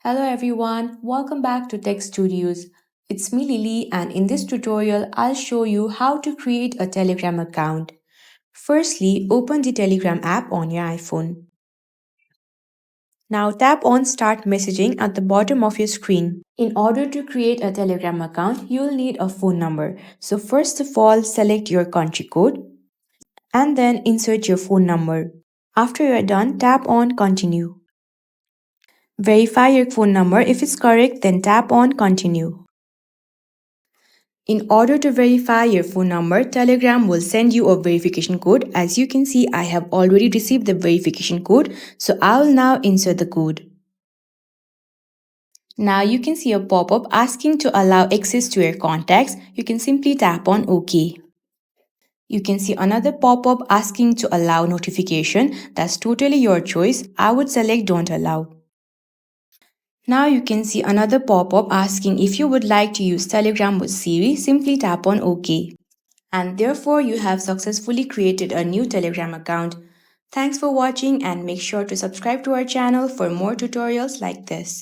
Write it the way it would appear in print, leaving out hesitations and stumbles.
Hello everyone, welcome back to Tech Studios. It's me Lily, and in this tutorial I'll show you how to create a Telegram account. Firstly, open the Telegram app on your iPhone. Now tap on Start Messaging at the bottom of your screen. In order to create a Telegram account, you'll need a phone number. So first of all, select your country code and then insert your phone number. After you're done, tap on Continue. Verify your phone number. If it's correct, then tap on Continue. In order to verify your phone number, Telegram will send you a verification code. As you can see, I have already received the verification code, so I will now insert the code. Now you can see a pop-up asking to allow access to your contacts. You can simply tap on OK. You can see another pop-up asking to allow notification. That's totally your choice. I would select Don't Allow. Now you can see another pop-up asking if you would like to use Telegram with Siri. Simply tap on OK. And therefore you have successfully created a new Telegram account. Thanks for watching and make sure to subscribe to our channel for more tutorials like this.